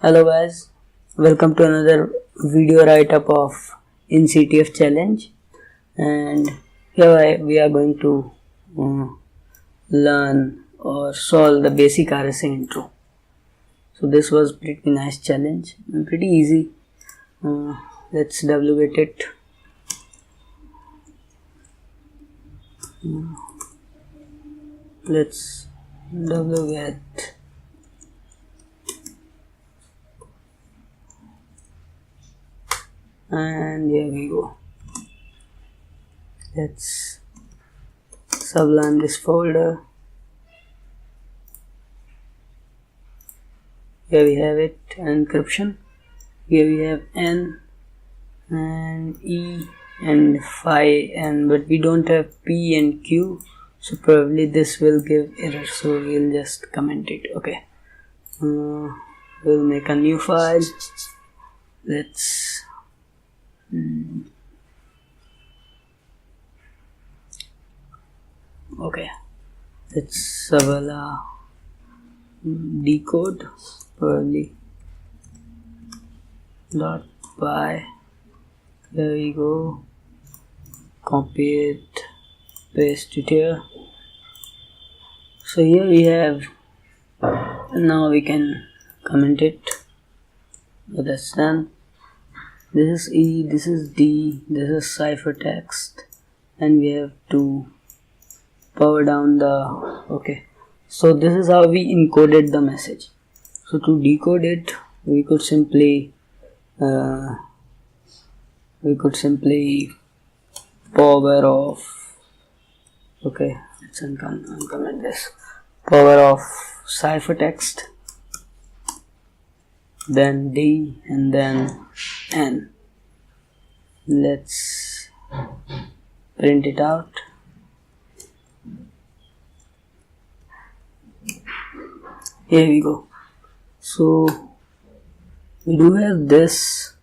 Hello guys, welcome to another video write-up of CTF challenge, and here we are going to learn or solve the basic RSA intro. So this was pretty nice challenge and pretty easy. Let's duplicate it. Let's duplicate. And here we go. Let's sublime this folder. Here we have it, encryption. Here we have N and E and phi, but we don't have P and Q, so probably this will give error, so we'll just comment it. Okay, we'll make a new file. Let's okay, let's decode probably dot by. There we go. Copy it, paste it here. So here we have. Now we can comment it. So that's done. This is E, this is D, this is ciphertext, and we have to power down the. Okay, so this is how we encoded the message. So to decode it, we could simply power off. Okay, let's uncomment this. Power off ciphertext, then D, and then N. Let's print it out. Here we go. So we do have this,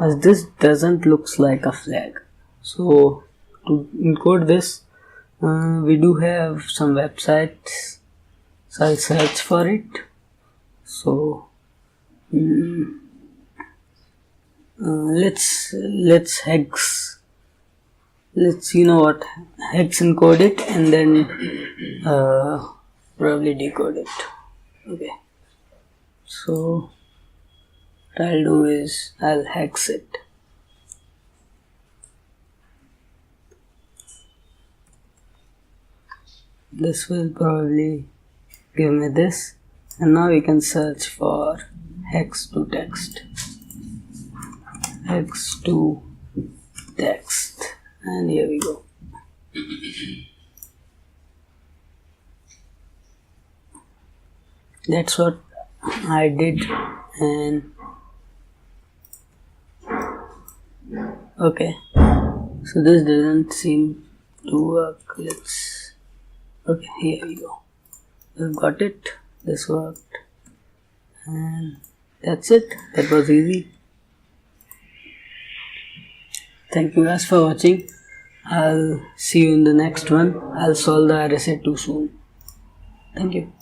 as this doesn't looks like a flag. So to encode this, we do have some websites, so I'll search for it. So let's hex. Let's hex encode it and then probably decode it. Okay. So what I'll do is I'll hex it. This will probably give me this, and now we can search for hex to text. Hex to text, and here we go. That's what I did, and okay, so this doesn't seem to work. Okay, here we go. We've got it. This worked, and that's it. That was easy. Thank you guys for watching. I'll see you in the next one. I'll solve the RSA too soon. Thank you.